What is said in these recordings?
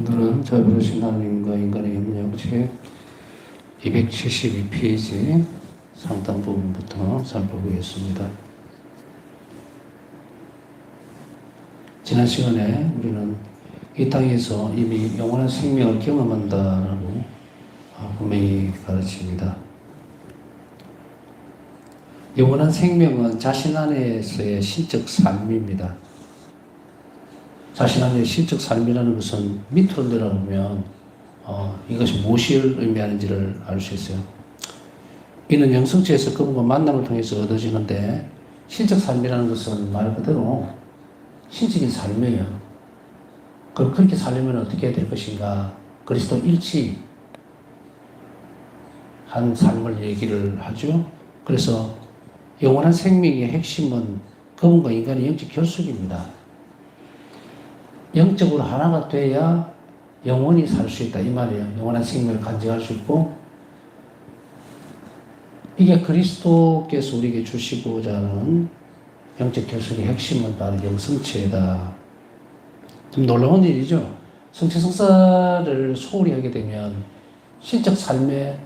오늘은 자비로우신 하나님과 인간의 협력 책 272페이지 상당 부분부터 살펴보겠습니다. 지난 시간에 우리는 이 땅에서 이미 영원한 생명을 경험한다라고 분명히 가르칩니다. 영원한 생명은 자신 안에서의 신적 삶입니다. 자신 안의 신적 삶이라는 것은 밑으로 내려보면 이것이 무엇을 의미하는지를 알 수 있어요. 이는 영성체에서 그분과 만남을 통해서 얻어지는데 신적 삶이라는 것은 말 그대로 신적인 삶이에요. 그럼 그렇게 살려면 어떻게 해야 될 것인가? 그리스도 일치한 삶을 얘기를 하죠. 그래서 영원한 생명의 핵심은 그분과 인간의 영적 결속입니다. 영적으로 하나가 돼야 영원히 살 수 있다 이 말이에요. 영원한 생명을 간직할 수 있고, 이게 그리스도께서 우리에게 주시고자 하는 영적 결속의 핵심은 바로 영성체다. 좀 놀라운 일이죠. 성체성사를 소홀히 하게 되면 신적 삶에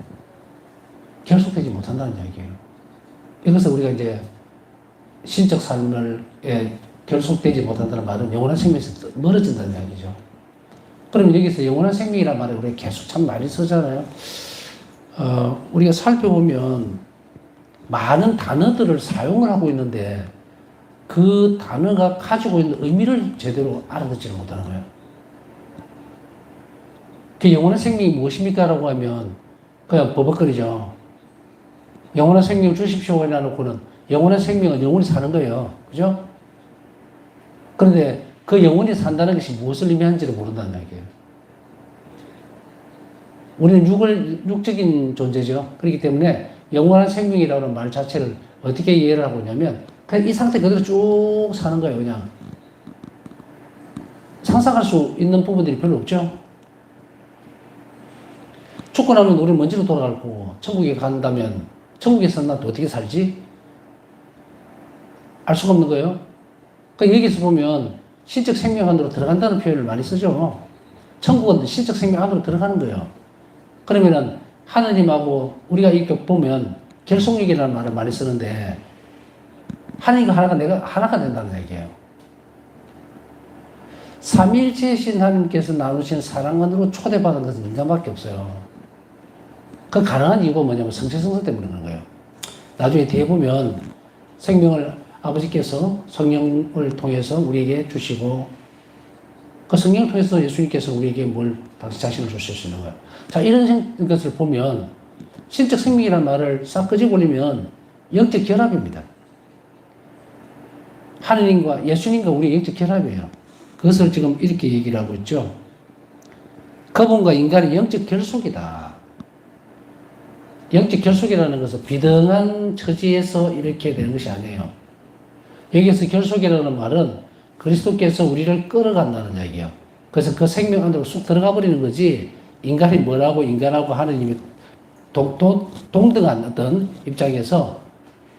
결속되지 못한다는 이야기예요. 이것을 우리가 이제 신적 삶에 결속되지 못한다는 말은 영원한 생명에서 멀어진다는 이야기죠. 그럼 여기서 영원한 생명이라는 말을 우리가 계속 참 많이 쓰잖아요. 우리가 살펴보면 많은 단어들을 사용을 하고 있는데 그 단어가 가지고 있는 의미를 제대로 알아듣지를 못하는 거예요. 그 영원한 생명이 무엇입니까? 라고 하면 그냥 버벅거리죠. 영원한 생명을 주십시오. 해놓고는 영원한 생명은 영원히 사는 거예요. 그죠? 그런데 그 영원히 산다는 것이 무엇을 의미하는지를 모른다는 얘기예요. 우리는 육적인 존재죠. 그렇기 때문에 영원한 생명이라는 말 자체를 어떻게 이해를 하고 있냐면 그냥 이 상태 그대로 쭉 사는 거예요. 그냥 상상할 수 있는 부분들이 별로 없죠. 죽고 나면 우리는 먼지로 돌아갈 거고, 천국에 간다면 천국에서 난 또 어떻게 살지? 알 수가 없는 거예요. 그러니까 여기서 보면 신적 생명 안으로 들어간다는 표현을 많이 쓰죠. 천국은 신적 생명 안으로 들어가는 거예요. 그러면은 하느님하고 우리가 이렇게 보면 결속력이라는 말을 많이 쓰는데 하느님과 하나가 내가 하나가 된다는 얘기예요. 삼위일체이신 하나님께서 나누신 사랑 안으로 초대받은 것은 인간밖에 없어요. 그 가능한 이유가 뭐냐면 성체성사 때문에 그런 거예요. 나중에 뒤에 보면 생명을 아버지께서 성령을 통해서 우리에게 주시고 그 성령을 통해서 예수님께서 우리에게 뭘 당시 자신을 주실 수 있는 거예요. 자, 이런 것을 보면 신적 생명이라는 말을 싹 끄집어버리면 영적 결합입니다. 하느님과 예수님과 우리의 영적 결합이에요. 그것을 지금 이렇게 얘기를 하고 있죠. 그분과 인간의 영적 결속이다. 영적 결속이라는 것은 비등한 처지에서 이렇게 되는 것이 아니에요. 여기서 결속이라는 말은 그리스도께서 우리를 끌어간다는 얘기예요. 그래서 그 생명 안으로 쑥 들어가 버리는 거지, 인간이 뭐라고 인간하고 하느님이 동등한 어떤 입장에서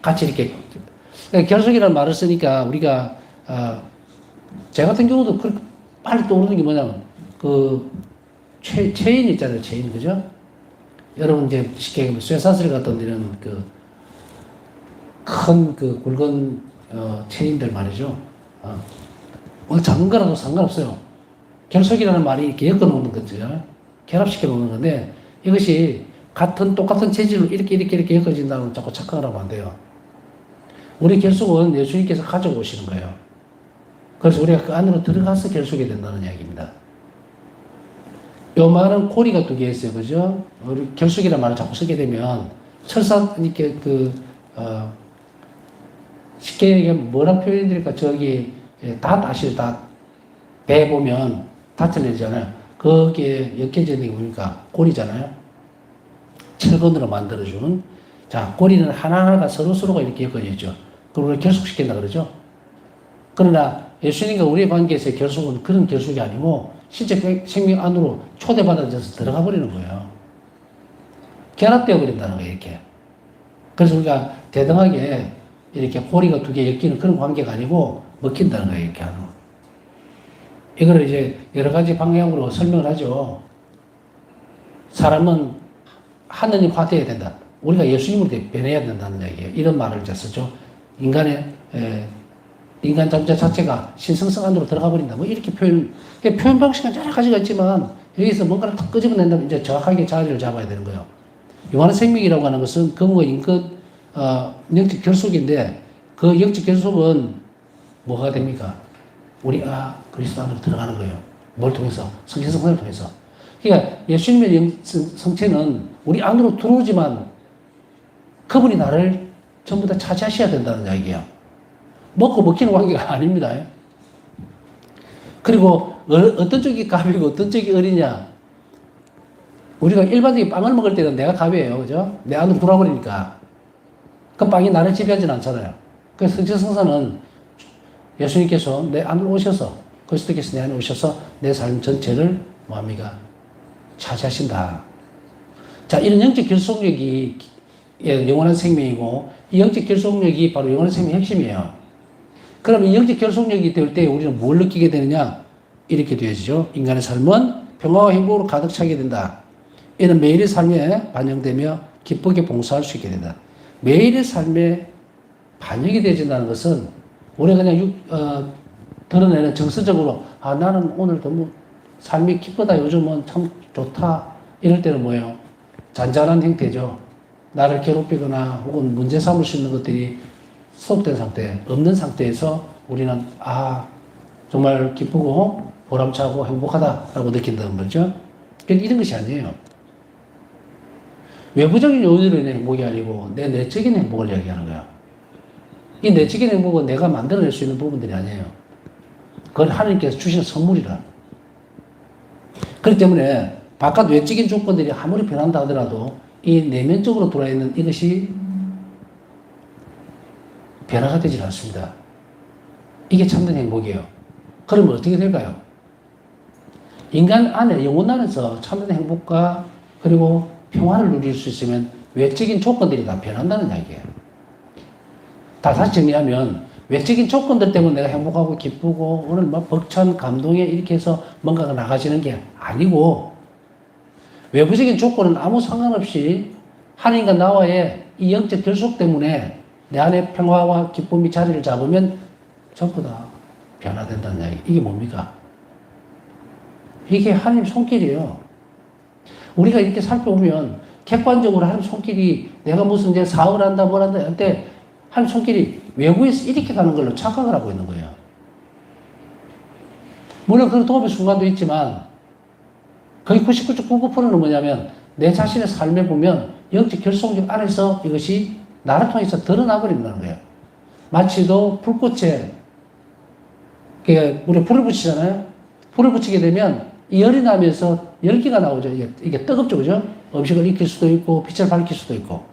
같이 이렇게, 결속이라는 말을 쓰니까 우리가, 제 같은 경우도 그렇게 빨리 떠오르는 게 뭐냐면, 체인 있잖아요, 체인, 그죠? 여러분 이제 쉽게 얘기하면 쇠사슬 같은 이런 큰 굵은 체인들 말이죠. 오늘 작은 거라도 상관없어요. 결속이라는 말이 이렇게 엮어 놓는 거죠. 결합시켜 놓는 건데 이것이 똑같은 재질로 이렇게 엮어진다면 자꾸 착각을 하면 안 돼요. 우리 결속은 예수님께서 가지고 오시는 거예요. 그래서 우리가 그 안으로 들어가서 결속이 된다는 이야기입니다. 요 말은 고리가 두 개 있어요. 그죠? 우리 결속이라는 말을 자꾸 쓰게 되면 설사 이렇게 쉽게 얘기하면 뭐라 표현드릴까? 저기 배 보면 닷을 내잖아요. 거기에 엮여져 있는 게 뭡니까? 고리잖아요. 철근으로 만들어준. 자, 고리는 하나하나가 서로가 이렇게 엮어져 있죠. 그걸 우리가 결속시킨다 그러죠. 그러나 예수님과 우리의 관계에서의 결속은 그런 결속이 아니고 신적 생명 안으로 초대받아져서 들어가 버리는 거예요. 결합되어 버린다는 거예요, 이렇게. 그래서 우리가 대등하게 이렇게 고리가 두 개 엮이는 그런 관계가 아니고 먹힌다는 거예요, 이렇게 하는 거. 이거를 이제 여러 가지 방향으로 설명을 하죠. 사람은 하느님화 되어야 된다. 우리가 예수님으로 변해야 된다는 얘기예요. 이런 말을 이제 쓰죠. 인간 잠재 자체가 신성성 안으로 들어가 버린다. 뭐 이렇게 표현 방식은 여러 가지가 있지만 여기서 뭔가를 딱 끄집어낸다면 이제 정확하게 자리를 잡아야 되는 거예요. 요한의 생명이라고 하는 것은 근거 인끝 영적 결속인데 그 영적 결속은 뭐가 됩니까? 우리가 그리스도 안으로 들어가는 거예요. 뭘 통해서? 성신성산을 통해서. 그러니까 예수님의 성체는 우리 안으로 들어오지만 그분이 나를 전부 다 차지하셔야 된다는 이야기예요. 먹고 먹히는 관계가 아닙니다. 그리고 어떤 쪽이 갑이고 어떤 쪽이 을이냐. 우리가 일반적인 빵을 먹을 때는 내가 갑이에요. 그죠? 내 안으로 들어와버리니까. 그 빵이 나를 지배하지는 않잖아요. 그래서 성신성산은 예수님께서 내 안으로 오셔서 그리스도께서 내 안에 오셔서 내 삶 전체를 뭐합니까? 차지하신다. 자, 이런 영적 결속력이 영원한 생명이고 이 영적 결속력이 바로 영원한 생명의 핵심이에요. 그럼 이 영적 결속력이 될 때 우리는 뭘 느끼게 되느냐? 이렇게 되어지죠. 인간의 삶은 평화와 행복으로 가득 차게 된다. 이는 매일의 삶에 반영되며 기쁘게 봉사할 수 있게 된다. 매일의 삶에 반영이 되어진다는 것은 우리가 그냥 드러내는 정서적으로 나는 오늘 너무 삶이 기쁘다. 요즘은 참 좋다. 이럴 때는 뭐예요? 잔잔한 형태죠. 나를 괴롭히거나 혹은 문제 삼을 수 있는 것들이 수업된 상태, 없는 상태에서 우리는 정말 기쁘고 보람차고 행복하다라고 느낀다는 거죠. 이런 것이 아니에요. 외부적인 요인으로 인한 행복이 아니고 내 내적인 행복을 이야기하는 거야. 이 내적인 행복은 내가 만들어낼 수 있는 부분들이 아니에요. 그건 하나님께서 주신 선물이라. 그렇기 때문에 바깥 외적인 조건들이 아무리 변한다 하더라도 이 내면적으로 들어와 있는 이것이 변화가 되지 않습니다. 이게 참된 행복이에요. 그러면 어떻게 될까요? 인간 안에, 영혼 안에서 참된 행복과 그리고 평화를 누릴 수 있으면 외적인 조건들이 다 변한다는 이야기예요. 다시 정리하면 외적인 조건들 때문에 내가 행복하고 기쁘고 오늘 막 벅찬 감동에 이렇게 해서 뭔가가 나가지는 게 아니고 외부적인 조건은 아무 상관없이 하나님과 나와의 이 영적 결속 때문에 내 안에 평화와 기쁨이 자리를 잡으면 전부 다 변화된다는 이야기. 이게 뭡니까? 이게 하나님 손길이에요. 우리가 이렇게 살펴보면 객관적으로 하나님 손길이 내가 무슨 이제 사업을 한다 뭘 한다 할 때 하나님 손길이 외부에서 이렇게 가는 걸로 착각을 하고 있는 거예요. 물론 그런 도움의 순간도 있지만 거의 99.99%는 뭐냐면 내 자신의 삶에 보면 영적 결속력 안에서 이것이 나를 통해서 드러나 버린다는 거예요. 마치도 불꽃에 우리가 불을 붙이잖아요. 불을 붙이게 되면 이 열이 나면서 열기가 나오죠. 이게 뜨겁죠, 그죠? 음식을 익힐 수도 있고 빛을 밝힐 수도 있고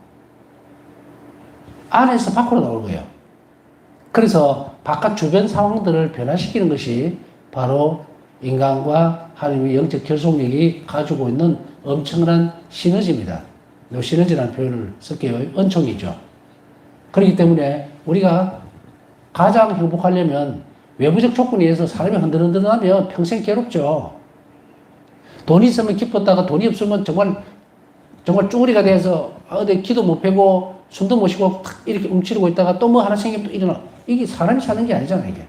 안에서 밖으로 나오는 거예요. 그래서 바깥 주변 상황들을 변화시키는 것이 바로 인간과 하나님의 영적 결속력이 가지고 있는 엄청난 시너지입니다. 이 시너지라는 표현을 쓸게요. 은총이죠. 그렇기 때문에 우리가 가장 행복하려면 외부적 조건에 의해서 사람이 흔들흔들하면 평생 괴롭죠. 돈이 있으면 기뻤다가 돈이 없으면 정말 쭈구리가 돼서 어디 기도 못 펴고 숨도 못 쉬고 탁 이렇게 움츠리고 있다가 또 뭐 하나 생기면 또 일어나. 이게 사람이 사는 게 아니잖아요, 이게.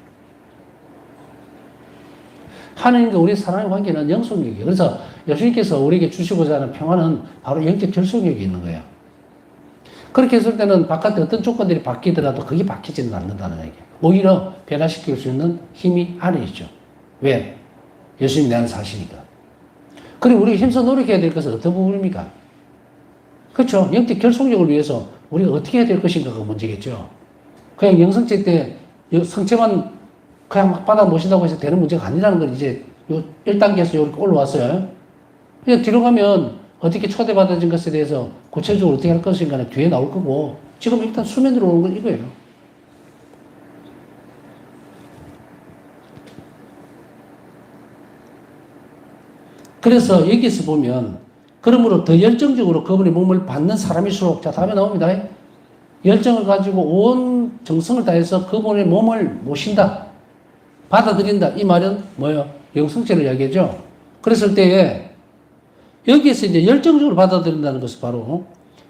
하나님과 우리 사람의 관계는 영속력이에요. 그래서 예수님께서 우리에게 주시고자 하는 평화는 바로 영적 결속력이 있는 거예요. 그렇게 했을 때는 바깥에 어떤 조건들이 바뀌더라도 그게 바뀌지는 않는다는 얘기예요. 오히려 변화시킬 수 있는 힘이 안에 있죠. 왜? 예수님이 내 안에 사시니까. 그리고 우리가 힘써 노력해야 될 것은 어떤 부분입니까? 그렇죠. 영적 결속력을 위해서 우리가 어떻게 해야 될 것인가가 문제겠죠. 그냥 영성체 때 성체만 그냥 막 받아 모신다고 해서 되는 문제가 아니라는 걸 이제 1단계에서 이렇게 올라왔어요. 그냥 뒤로 가면 어떻게 초대받아진 것에 대해서 구체적으로 어떻게 할 것인가는 뒤에 나올 거고 지금 일단 수면으로 오는 건 이거예요. 그래서 여기서 보면 그러므로 더 열정적으로 그분의 몸을 받는 사람일수록 자 다음에 나옵니다. 열정을 가지고 온 정성을 다해서 그분의 몸을 모신다. 받아들인다. 이 말은 뭐예요? 영성체를 이야기하죠. 그랬을 때에 여기에서 이제 열정적으로 받아들인다는 것은 바로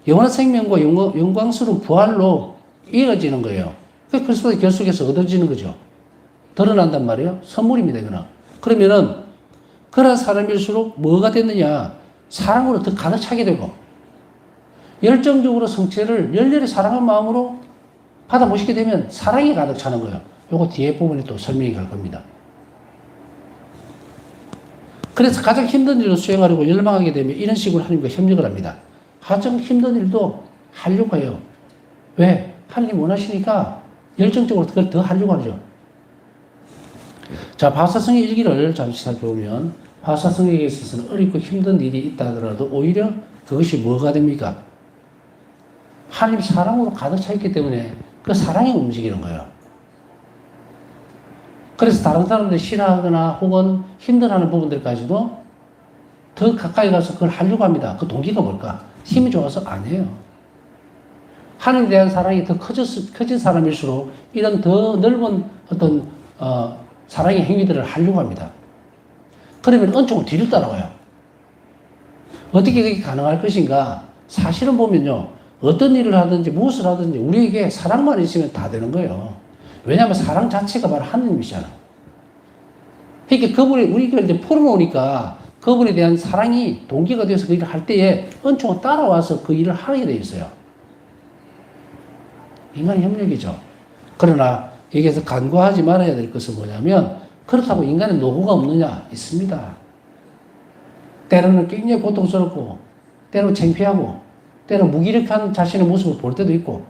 영원한 생명과 영광스러운 부활로 이어지는 거예요. 그 그리스도의 결속에서 얻어지는 거죠. 드러난단 말이에요. 선물입니다, 이거는. 그러면은, 그런 사람일수록 뭐가 됐느냐? 사랑으로 더 가득 차게 되고, 열정적으로 성체를 열렬히 사랑한 마음으로 받아보시게 되면 사랑이 가득 차는 거예요. 요거 뒤에 부분에 또 설명이 갈 겁니다. 그래서 가장 힘든 일을 수행하려고 열망하게 되면 이런 식으로 하나님과 협력을 합니다. 가장 힘든 일도 하려고 해요. 왜? 하나님 원하시니까 열정적으로 그걸 더 하려고 하죠. 자, 바사성의 일기를 잠시 살펴보면 바사성에게 있어서는 어렵고 힘든 일이 있다 하더라도 오히려 그것이 뭐가 됩니까? 하나님 사랑으로 가득 차 있기 때문에 그 사랑이 움직이는 거예요. 그래서 다른 사람들이 싫어하거나 혹은 힘들어하는 부분들까지도 더 가까이 가서 그걸 하려고 합니다. 그 동기가 뭘까? 힘이 좋아서 아니에요. 하나님에 대한 사랑이 더 커진 사람일수록 이런 더 넓은 어떤 사랑의 행위들을 하려고 합니다. 그러면 은총은 뒤를 따라와요. 어떻게 그게 가능할 것인가? 사실은 보면요. 어떤 일을 하든지 무엇을 하든지 우리에게 사랑만 있으면 다 되는 거예요. 왜냐하면 사랑 자체가 바로 하느님이잖아. 그러니까 그분이 우리가 이제 풀어놓으니까 그분에 대한 사랑이 동기가 되어서 그 일을 할 때에 은총은 따라와서 그 일을 하게 돼 있어요. 인간의 협력이죠. 그러나 여기에서 간과하지 말아야 될 것은 뭐냐면 그렇다고 인간의 노고가 없느냐? 있습니다. 때로는 굉장히 고통스럽고 때로는 창피하고 때로는 무기력한 자신의 모습을 볼 때도 있고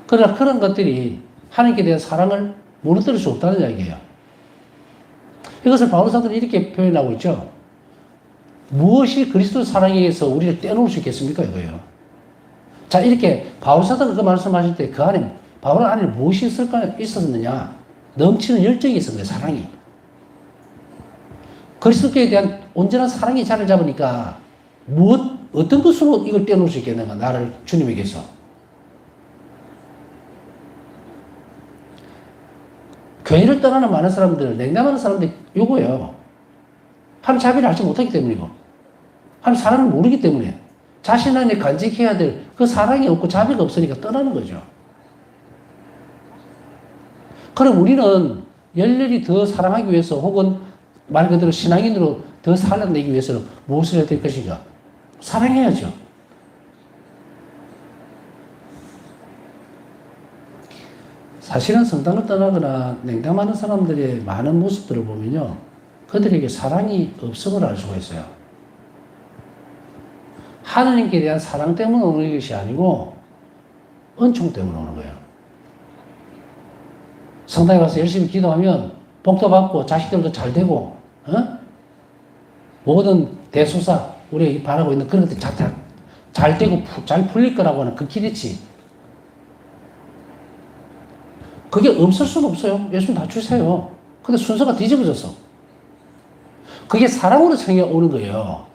그러나 그런 것들이 하나님께 대한 사랑을 무너뜨릴 수 없다는 이야기예요. 이것을 바울 사도는 이렇게 표현하고 있죠. 무엇이 그리스도 사랑에 의해서 우리를 떼놓을 수 있겠습니까? 이거예요. 자, 이렇게 바울 사도가 그 말씀하실 때 그 안에 바울 안에 무엇이 있었느냐? 넘치는 열정이 있었는데 사랑이. 그리스도께 대한 온전한 사랑이 자리를 잡으니까 어떤 것으로 이걸 떼놓을 수 있겠는가? 나를 주님에게서. 교회를 떠나는 많은 사람들, 냉담하는 사람들이 요거예요. 하나님 자비를 알지 못하기 때문이고, 하나님 사랑을 모르기 때문에, 자신 안에 간직해야 될 그 사랑이 없고 자비가 없으니까 떠나는 거죠. 그럼 우리는 열렬히 더 사랑하기 위해서 혹은 말 그대로 신앙인으로 더 살아내기 위해서는 무엇을 해야 될 것인가? 사랑해야죠. 사실은 성당을 떠나거나 냉담하는 사람들의 많은 모습들을 보면요. 그들에게 사랑이 없음을 알 수가 있어요. 하나님께 대한 사랑 때문에 오는 것이 아니고 은총 때문에 오는 거예요. 성당에 가서 열심히 기도하면 복도 받고 자식들도 잘 되고 모든 대소사 우리 바라고 있는 그런 것들이 잘 되고 잘 풀릴 거라고 하는 그 기대치 그게 없을 수는 없어요. 예수님 다 주세요. 근데 순서가 뒤집어졌어. 그게 사랑으로 생겨 오는 거예요.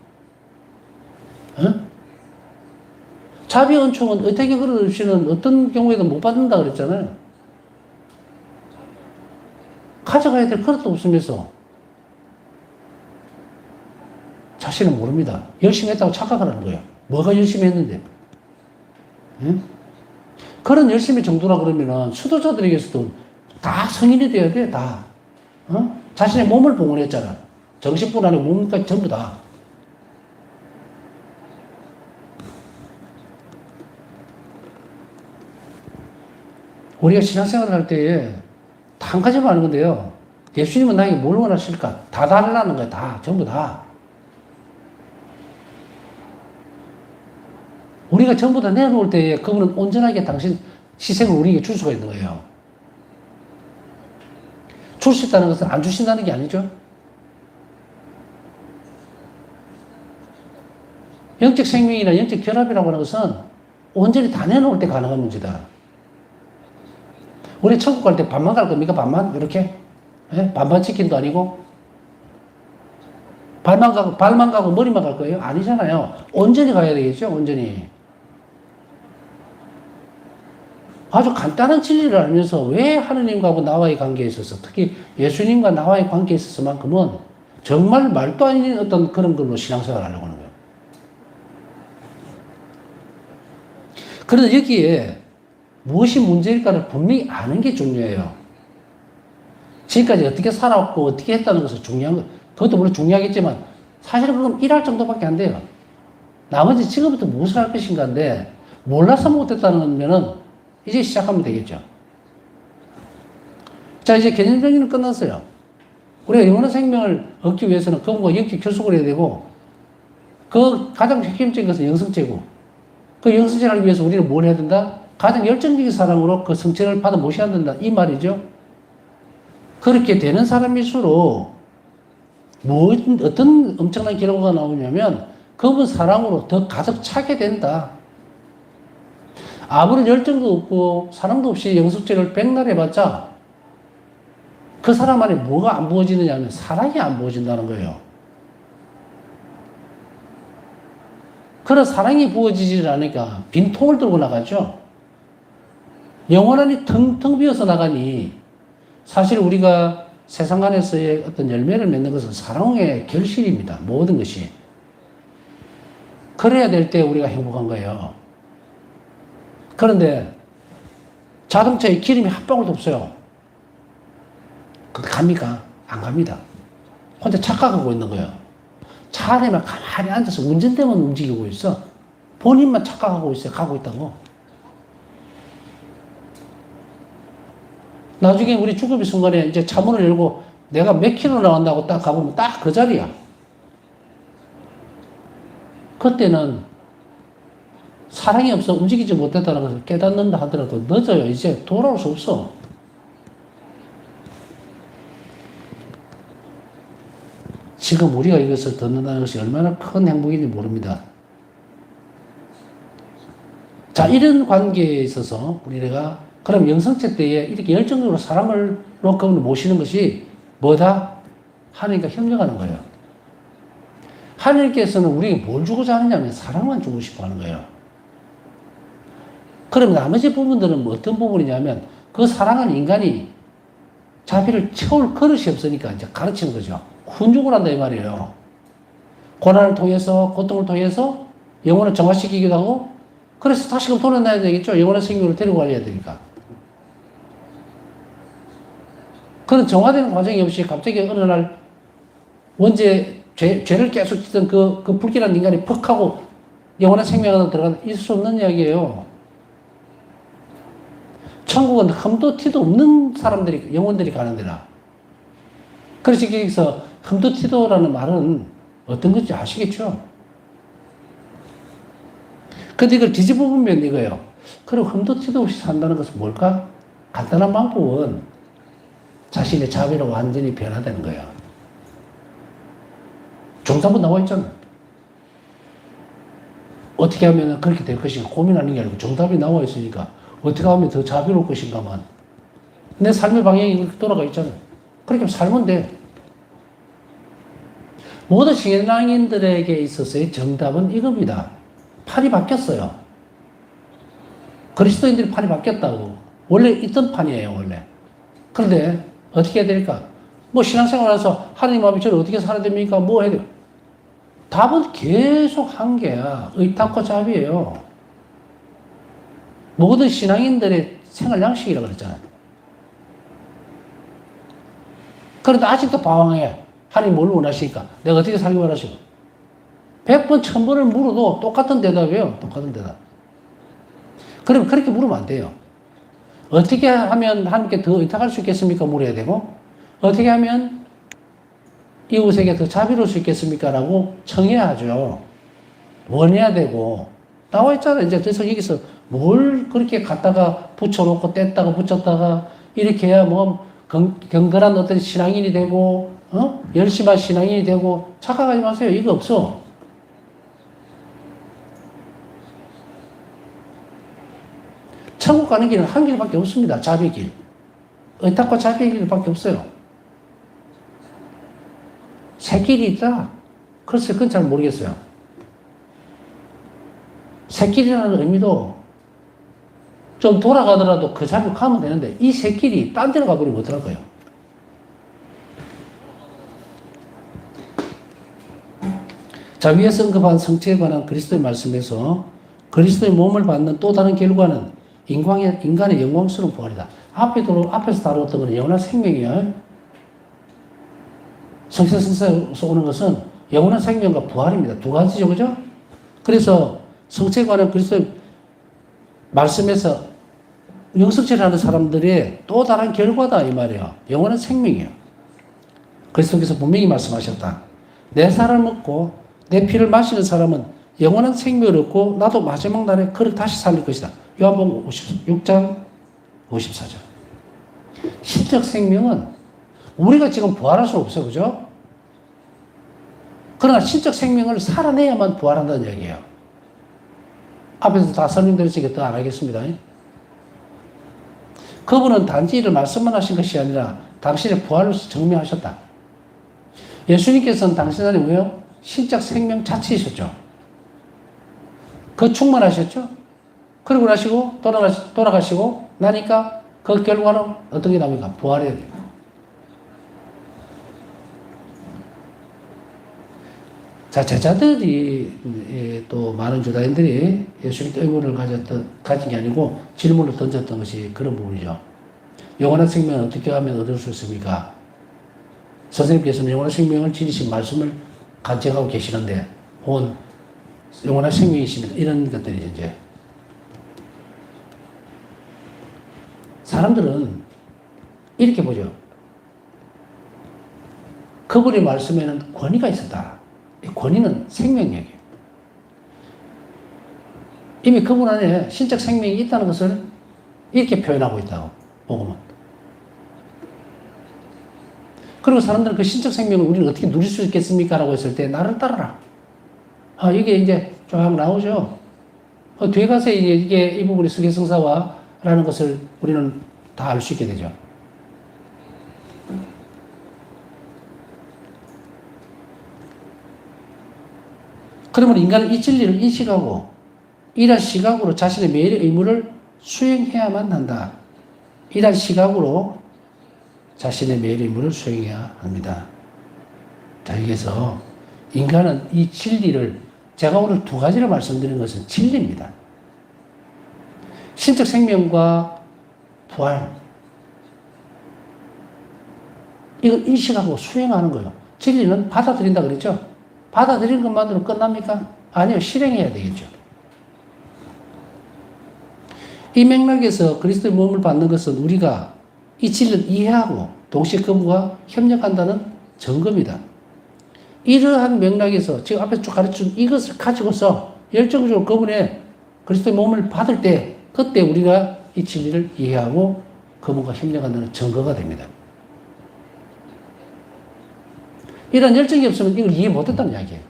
자비 은총은 어떻게 그릇 없이는 어떤 경우에도 못 받는다 그랬잖아요. 가져가야 될 그릇도 없으면서 자신은 모릅니다. 열심히 했다고 착각을 하는 거예요. 뭐가 열심히 했는데. 그런 열심히 정도라 그러면은 수도자들에게서도 다 성인이 되어야 돼, 다. 자신의 몸을 봉헌했잖아. 정신뿐 아니고 몸까지 전부 다. 우리가 신앙생활을 할 때에 다 한 가지만 하는 건데요. 예수님은 나에게 뭘 원하실까? 다 달라는 거야, 다. 전부 다. 우리가 전부 다 내놓을 때에 그분은 온전하게 당신 희생을 우리에게 줄 수가 있는 거예요. 줄 수 있다는 것은 안 주신다는 게 아니죠. 영적 생명이나 영적 결합이라고 하는 것은 온전히 다 내놓을 때 가능한 문제다. 우리 천국 갈 때 반만 갈 겁니까? 반만? 이렇게? 예? 반반 치킨도 아니고? 발만 가고 머리만 갈 거예요? 아니잖아요. 온전히 가야 되겠죠? 온전히. 아주 간단한 진리를 알면서 왜 하느님과 나와의 관계에 있어서, 특히 예수님과 나와의 관계에 있어서만큼은 정말 말도 안 되는 어떤 그런 걸로 신앙생활을 하려고 하는 거예요. 그런데 여기에 무엇이 문제일까를 분명히 아는 게 중요해요. 지금까지 어떻게 살아왔고 어떻게 했다는 것은 중요한 거, 그것도 물론 중요하겠지만 사실은 그건 일할 정도밖에 안 돼요. 나머지 지금부터 무엇을 할 것인가인데 몰라서 못했다는 면은 이제 시작하면 되겠죠. 자, 이제 개념 정리는 끝났어요. 우리가 영원한 생명을 얻기 위해서는 그분과 영적 결속을 해야 되고, 그 가장 핵심적인 것은 영성체고, 그 영성체를 하기 위해서 우리는 뭘 해야 된다? 가장 열정적인 사랑으로 그 성체를 받아 모셔야 된다. 이 말이죠. 그렇게 되는 사람일수록 어떤 엄청난 결과가 나오냐면 그분 사랑으로 더 가득 차게 된다. 아무런 열정도 없고 사랑도 없이 영성체를 백날 해봤자 그 사람 안에 뭐가 안 부어지느냐 하면 사랑이 안 부어진다는 거예요. 그런 사랑이 부어지질 않으니까 빈통을 들고 나가죠. 영원히 텅텅 비어서 나가니 사실 우리가 세상 안에서의 어떤 열매를 맺는 것은 사랑의 결실입니다. 모든 것이. 그래야 될 때 우리가 행복한 거예요. 그런데 자동차에 기름이 한 방울도 없어요. 그 갑니까? 안 갑니다. 혼자 착각하고 있는 거예요. 차 안에만 가만히 앉아서 운전대만 움직이고 있어. 본인만 착각하고 있어요. 가고 있다고. 나중에 우리 죽음의 순간에 이제 차문을 열고 내가 몇 킬로 나왔다고 딱 가보면 딱 그 자리야. 그때는 사랑이 없어 움직이지 못했다는 것을 깨닫는다 하더라도 늦어요. 이제 돌아올 수 없어. 지금 우리가 이것을 듣는다는 것이 얼마나 큰 행복인지 모릅니다. 자, 이런 관계에 있어서 우리가 그럼 영성체 때에 이렇게 열정적으로 사랑을 그분을 모시는 것이 뭐다? 하나님과 협력하는 거예요. 하나님께서는 우리에게 뭘 주고자 하느냐면 사랑만 주고 싶어 하는 거예요. 그럼 나머지 부분들은 뭐 어떤 부분이냐면 그 사랑하는 인간이 자비를 채울 그릇이 없으니까 이제 가르치는 거죠. 훈육을 한다 이 말이에요. 고난을 통해서 고통을 통해서 영혼을 정화시키기도 하고 그래서 다시금 돌아나야 되겠죠. 영혼의 생명을 데리고 가야 되니까. 그런 정화되는 과정이 없이 갑자기 어느 날 원죄 죄를 계속 짓던 그 불길한 인간이 퍽 하고 영원한 생명 안에 들어가는 있을 수 없는 이야기예요. 천국은 흠도 티도 없는 사람들이, 영혼들이 가는 데라. 그래서 여기서 흠도 티도라는 말은 어떤 건지 아시겠죠? 근데 이걸 뒤집어 보면 이거예요. 그럼 흠도 티도 없이 산다는 것은 뭘까? 간단한 방법은 자신의 자비로 완전히 변화되는 거예요. 정답은 나와 있잖아요. 어떻게 하면 그렇게 될 것인가 고민하는 게 아니고 정답이 나와 있으니까 어떻게 하면 더 자비로울 것인가만. 내 삶의 방향이 이렇게 돌아가 있잖아요. 그렇게 살면 돼. 모든 신앙인들에게 있어서의 정답은 이겁니다. 판이 바뀌었어요. 그리스도인들이 판이 바뀌었다고. 원래 있던 판이에요, 원래. 그런데 어떻게 해야 될까? 뭐 신앙생활에서 하나님 앞에 저를 어떻게 살아야 됩니까? 뭐 해야 돼요? 답은 계속 한 개야. 의탁과 자비예요. 모든 신앙인들의 생활 양식이라고 그랬잖아요. 그런데 아직도 방황해. 하나님 뭘 원하시니까? 내가 어떻게 살기 원하시고? 100번, 1000번을 물어도 똑같은 대답이에요. 똑같은 대답. 그럼 그렇게 물으면 안 돼요. 어떻게 하면 하나님께 더 의탁할 수 있겠습니까? 물어야 되고, 어떻게 하면 이웃에게 더 자비로울 수 있겠습니까? 라고 청해야 하죠. 원해야 되고, 나와 있잖아요. 이제 그래서 여기서 뭘 그렇게 갖다가 붙여놓고 뗐다가 붙였다가 이렇게 해야 뭐 경건한 어떤 신앙인이 되고, 열심한 신앙인이 되고, 착각하지 마세요. 이거 없어. 천국 가는 길은 한 길밖에 없습니다. 자비의 길. 의탁과 자비의 길밖에 없어요. 새 길이 있다? 글쎄, 그건 잘 모르겠어요. 새 길이라는 의미도 좀 돌아가더라도 그 자리로 가면 되는데 이 새끼리 딴 데로 가버리면 어떡할 거예요? 자, 위에서 언급한 성체에 관한 그리스도의 말씀에서 그리스도의 몸을 받는 또 다른 결과는 인간의 영광스러운 부활이다. 앞에서 다루었던 것은 영원한 생명이에요. 성체성사에서 오는 것은 영원한 생명과 부활입니다. 두 가지죠, 그죠? 그래서 성체에 관한 그리스도의 말씀에서 영성체를 하는 사람들의 또 다른 결과다, 이 말이에요. 영원한 생명이에요. 그리스도께서 분명히 말씀하셨다. 내 살을 먹고 내 피를 마시는 사람은 영원한 생명을 얻고 나도 마지막 날에 그를 다시 살릴 것이다. 요한복음 6장 54절. 신적 생명은 우리가 지금 부활할 수 없어요. 그죠? 그러나 신적 생명을 살아내야만 부활한다는 얘기예요. 앞에서 다 설명드렸으니까 더 안 하겠습니다. 그분은 단지 이를 말씀만 하신 것이 아니라 당신의 부활로서 증명하셨다. 예수님께서는 당신 안에 왜요? 신적 생명 자체이셨죠. 그 충만하셨죠. 그러고 나시고 돌아가시고 나니까 그 결과는 어떤 게 나옵니까? 부활해야 돼요. 자, 제자들이 또 많은 유다인들이 예수님께 의문을 가진 게 아니고 질문을 던졌던 것이 그런 부분이죠. 영원한 생명은 어떻게 하면 얻을 수 있습니까? 선생님께서는 영원한 생명을 지니신 말씀을 간증하고 계시는데, 혹은 영원한 생명이십니다. 이런 것들이 이제. 사람들은 이렇게 보죠. 그분의 말씀에는 권위가 있었다. 이 권위는 생명력이에요. 이미 그분 안에 신적 생명이 있다는 것을 이렇게 표현하고 있다고, 복음은. 그리고 사람들은 그 신적 생명을 우리는 어떻게 누릴 수 있겠습니까? 라고 했을 때, 나를 따르라. 아, 이게 이제 쫙 나오죠. 뒤에 가서 이게 이 부분이 수계성사화라는 것을 우리는 다 알 수 있게 되죠. 그러면 인간은 이 진리를 인식하고 이러한 시각으로 자신의 매일의 의무를 수행해야만 한다. 이러한 시각으로 자신의 매일의 의무를 수행해야 합니다. 자, 여기서 인간은 이 진리를, 제가 오늘 두 가지를 말씀드린 것은 진리입니다. 신적 생명과 부활. 이걸 인식하고 수행하는 거예요. 진리는 받아들인다 그랬죠? 받아들이는 것만으로 끝납니까? 아니요. 실행해야 되겠죠. 이 맥락에서 그리스도의 몸을 받는 것은 우리가 이 진리를 이해하고 동시에 그분과 협력한다는 증거입니다. 이러한 맥락에서 지금 앞에서 쭉 가르친 이것을 가지고서 열정적으로 그분의 그리스도의 몸을 받을 때, 그때 우리가 이 진리를 이해하고 그분과 협력한다는 증거가 됩니다. 이런 열정이 없으면 이걸 이해 못했다는 이야기예요.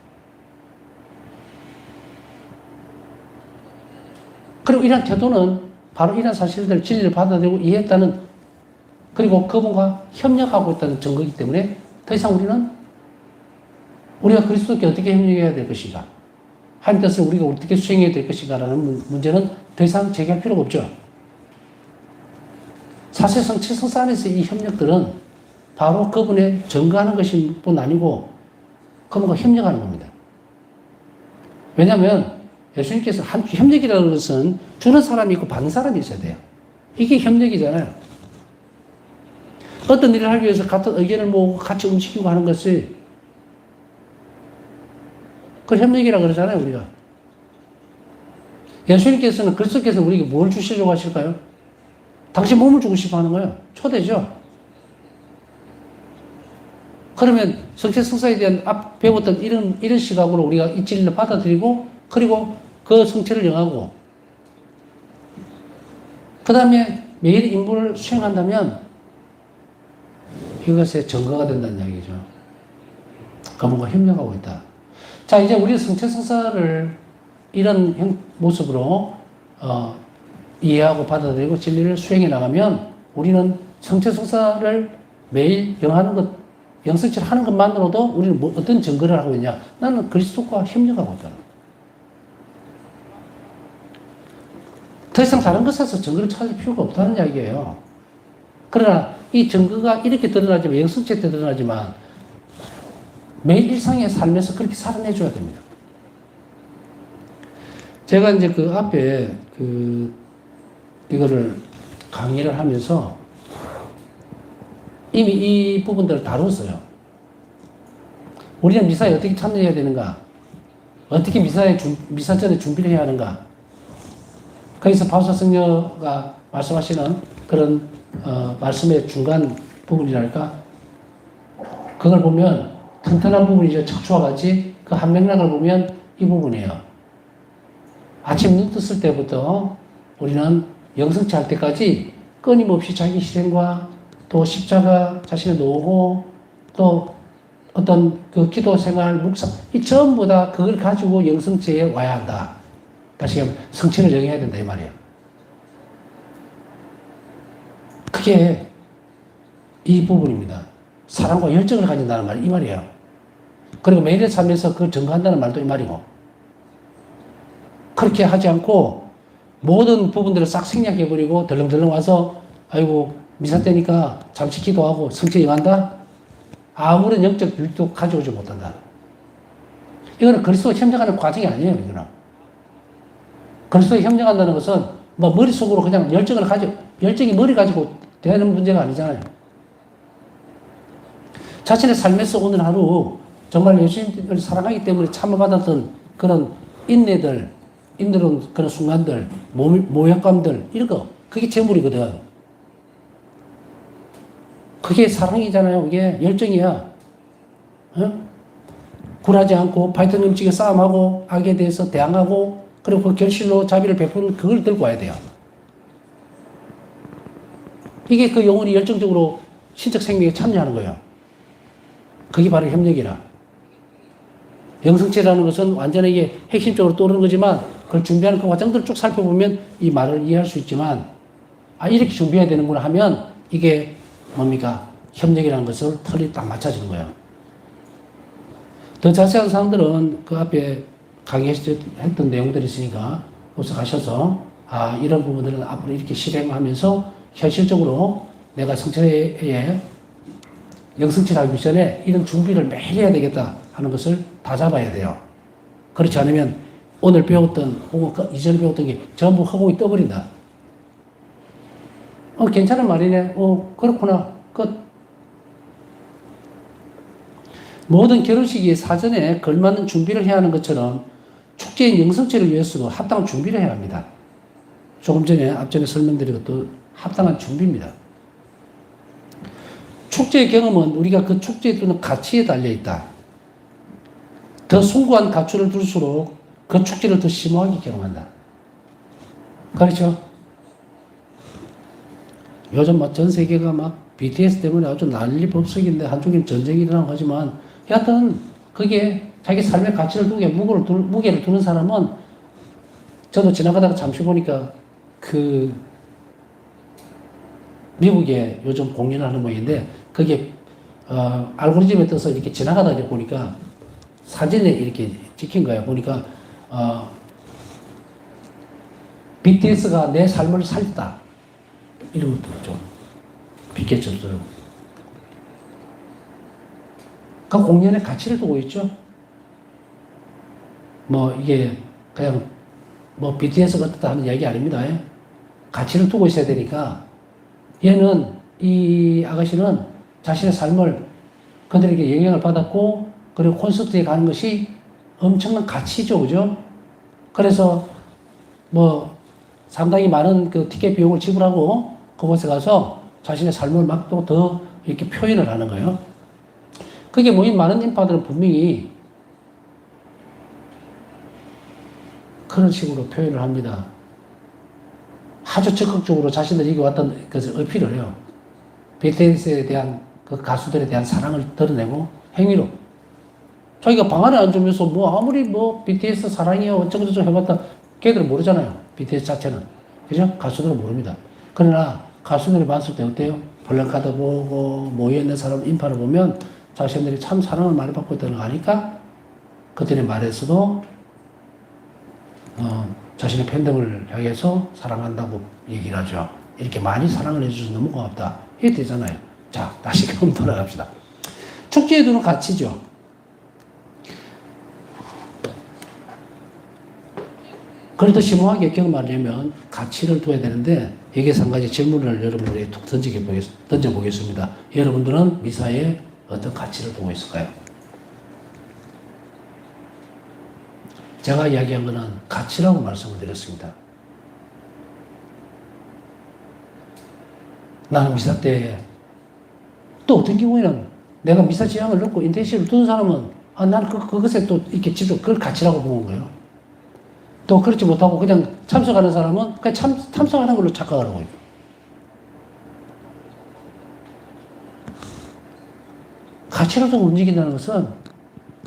그리고 이런 태도는 바로 이런 사실들, 진리를 받아들이고 이해했다는, 그리고 그분과 협력하고 있다는 증거이기 때문에 더 이상 우리가 그리스도께 어떻게 협력해야 될 것인가, 하나님 뜻을 우리가 어떻게 수행해야 될 것인가라는 문제는 더 이상 제기할 필요가 없죠. 사실상 성사 안에서 이 협력들은 바로 그분의 증거하는 것일 뿐 아니고 그분과 협력하는 겁니다. 왜냐하면 예수님께서 협력이라는 것은 주는 사람이 있고 받는 사람이 있어야 돼요. 이게 협력이잖아요. 어떤 일을 하기 위해서 같은 의견을 모으고 같이 움직이고 하는 것이 그걸 협력이라고 그러잖아요, 우리가. 예수님께서는 그리스도께서 우리에게 뭘 주시려고 하실까요? 당신 몸을 주고 싶어 하는 거예요. 초대죠. 그러면 성체성사에 대한 배웠던 이런 시각으로 우리가 이 진리를 받아들이고, 그리고 그 성체를 영하고, 그 다음에 매일 임무를 수행한다면 이것의 증거가 된다는 이야기죠. 그분과 협력하고 있다. 자, 이제 우리 성체성사를 이런 모습으로 이해하고 받아들이고 진리를 수행해 나가면 우리는 성체성사를 매일 영성체를 하는 것만으로도 우리는 어떤 증거를 하고 있냐? 나는 그리스도과 협력하고 있다. 더 이상 다른 것에서 증거를 찾을 필요가 없다는 이야기예요. 그러나 이 증거가 이렇게 드러나지만, 영성체 때 드러나지만, 매일 일상의 삶에서 그렇게 살아내줘야 됩니다. 제가 이제 그 앞에 이거를 강의를 하면서 이미 이 부분들을 다뤘어요. 우리는 미사에 어떻게 참여해야 되는가? 어떻게 미사 전에 준비를 해야 하는가? 거기서 바우사 성녀가 말씀하시는 그런 말씀의 중간 부분이랄까? 그걸 보면 튼튼한 부분이죠. 척추와 같이 그 한 맥락을 보면 이 부분이에요. 아침 눈 떴을 때부터 우리는 영성체 할 때까지 끊임없이 자기 실행과 또 십자가, 자신의 노후, 또 어떤 그 기도 생활, 묵상, 이 전부 다 그걸 가지고 영성체에 와야 한다. 다시 하면 성체를 정해야 된다, 이 말이에요. 그게 이 부분입니다. 사랑과 열정을 가진다는 말이 이 말이에요. 그리고 매일의 삶에서 그걸 증거한다는 말도 이 말이고. 그렇게 하지 않고 모든 부분들을 싹 생략해버리고 덜렁덜렁 와서 아이고 미사 때니까 잠시 기도하고 성체 영한다? 아무런 영적 유익도 가져오지 못한다. 이거는 그리스도와 협력하는 과정이 아니에요. 이거는. 그리스도와 협력한다는 것은 뭐 머릿속으로 그냥 열정이 머리 가지고 되는 문제가 아니잖아요. 자신의 삶에서 오늘 하루 정말 예수님을 사랑하기 때문에 참여받았던 그런 인내들, 힘든 그런 순간들, 모욕감들, 이런 거, 그게 재물이거든. 그게 사랑이잖아요. 그게 열정이야. 어? 굴하지 않고 파이팅 넘치게 싸움하고 악에 대해서 대항하고 그리고 그 결실로 자비를 베푸는 그걸 들고 와야 돼요. 이게 그 영혼이 열정적으로 신적 생명에 참여하는 거예요. 그게 바로 협력이라. 영성체라는 것은 완전하게 핵심적으로 떠오르는 거지만 그걸 준비하는 그 과정들을 쭉 살펴보면 이 말을 이해할 수 있지만 이렇게 준비해야 되는구나 하면 이게 뭡니까? 협력이라는 것을 털이 딱 맞춰지는 거예요. 더 자세한 사항들은 그 앞에 강의했던 내용들이 있으니까 거기서 가셔서 이런 부분들은 앞으로 이렇게 실행하면서 현실적으로 내가 성체에 영성체를 하기 전에 이런 준비를 매일 해야 되겠다 하는 것을 다 잡아야 돼요. 그렇지 않으면 오늘 배웠던 혹은 이전에 배웠던 게 전부 허공이 떠버린다. 괜찮은 말이네. 그렇구나. 끝. 모든 결혼식이 사전에 걸맞는 준비를 해야 하는 것처럼 축제인 영성체를 위해서도 합당한 준비를 해야 합니다. 조금 전에 앞전에 설명드린 것도 합당한 준비입니다. 축제의 경험은 우리가 그 축제에 두는 가치에 달려있다. 더 숭고한 가치를 둘수록 그 축제를 더 심오하게 경험한다. 그렇죠? 요즘 전 세계가 BTS 때문에 아주 난리법석인데 한쪽엔 전쟁이 일어나고 하지만 여하튼 그게 자기 삶의 가치를 두게 무게를 두는 사람은 저도 지나가다가 잠시 보니까 미국에 요즘 공연하는 모양인데 그게 알고리즘에 떠서 이렇게 지나가다 보니까 사진에 이렇게 찍힌 거예요. 보니까 BTS가 내 삶을 살렸다. 이런 것도 좀 비켜졌어요. 그 공연에 가치를 두고 있죠. 이게 그냥 BTS가 어떻다 하는 이야기 아닙니다. 가치를 두고 있어야 되니까 이 아가씨는 자신의 삶을 그들에게 영향을 받았고 그리고 콘서트에 가는 것이 엄청난 가치죠. 그죠? 그래서 상당히 많은 그 티켓 비용을 지불하고 그곳에 가서 자신의 삶을 또 더 이렇게 표현을 하는 거예요. 그게 모인 많은 인파들은 분명히 그런 식으로 표현을 합니다. 아주 적극적으로 자신들이 여기 왔던 것을 어필을 해요. BTS에 대한 그 가수들에 대한 사랑을 드러내고 행위로. 자기가 방 안에 앉으면서 아무리 BTS 사랑이요 어쩌고저쩌고 해봤다. 걔들은 모르잖아요. BTS 자체는. 그죠? 가수들은 모릅니다. 그러나 가수들이 봤을 때 어때요? 플래카드 보고 모여있는 사람 인파를 보면 자신들이 참 사랑을 많이 받고 있다는 거 아니까 그들의 말에서도 자신의 팬덤을 향해서 사랑한다고 얘기를 하죠. 이렇게 많이 사랑을 해주셔서 너무 고맙다. 이게 되잖아요. 자, 다시 그럼 돌아갑시다. 축제에 두는 가치죠. 그래도 심오하게 경험하려면 가치를 둬야 되는데 여기서 한 가지 질문을 여러분들에게 툭 던져보겠습니다. 여러분들은 미사에 어떤 가치를 두고 있을까요? 제가 이야기한 것은 가치라고 말씀을 드렸습니다. 나는 미사 때 또 어떤 경우에는 내가 미사 지향을 넣고 인텐시브를 두는 사람은 나는 그것에 또 이렇게 그걸 가치라고 보는 거예요. 또 그렇지 못하고 그냥 참석하는 사람은 그냥 참석하는 걸로 착각하는 거예요. 가치를 두고 움직인다는 것은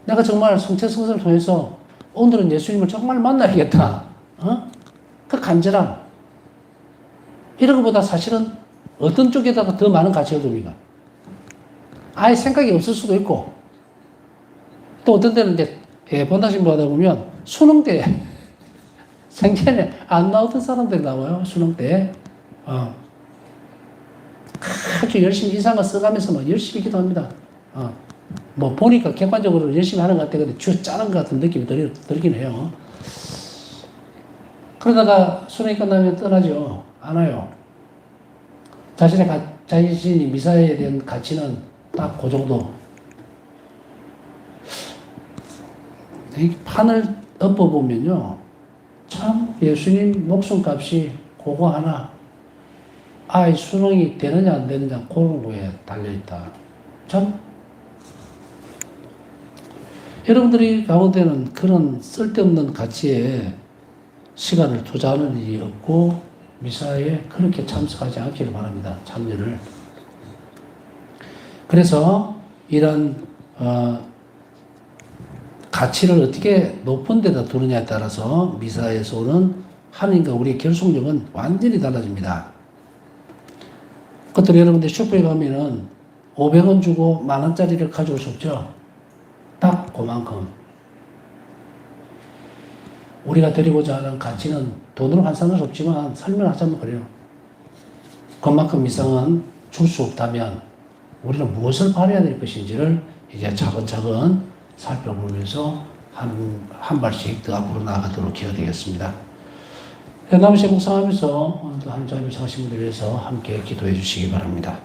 내가 정말 성체성사를 통해서 오늘은 예수님을 정말 만나야겠다. 그 간절함. 이런 것보다 사실은 어떤 쪽에다가 더 많은 가치를 둡니까? 아예 생각이 없을 수도 있고, 또 어떤 때는 이제, 본다신 하다 보면 수능 때, 생전에 안 나오던 사람들이 나와요, 수능 때. 아주 열심히 이상을 써가면서 막 열심히 기도합니다. 뭐 보니까 객관적으로 열심히 하는 것 같아. 근데 쥐어 짜는 것 같은 느낌이 들긴 해요. 그러다가 수능이 끝나면 떠나죠. 안 와요. 자신이 미사에 대한 가치는 딱 그 정도. 이 판을 엎어보면요. 참 예수님 목숨값이 그거 하나. 수능이 되느냐 안 되느냐 그런 거에 달려있다. 참 여러분들이 가운데는 그런 쓸데없는 가치에 시간을 투자하는 일이 없고 미사에 그렇게 참석하지 않기를 바랍니다. 참여를. 그래서 이런 가치를 어떻게 높은 데다 두느냐에 따라서 미사에서 오는 하나님과 우리의 결속력은 완전히 달라집니다. 그것들 여러분들 슈퍼에 가면은 500원 주고 10,000원짜리를 가져올 수 없죠. 딱 그만큼. 우리가 드리고자 하는 가치는 돈으로 환산할 수 없지만 설명하자면 그래요. 그만큼 이상은 줄 수 없다면 우리는 무엇을 바라야 될 것인지를 이제 차근차근 살펴보면서 한 발씩 더 앞으로 나아가도록 해야 되겠습니다. 남은 시간 묵상하면서 오늘도 하나님 자녀 사신 분들 위해서 함께 기도해 주시기 바랍니다.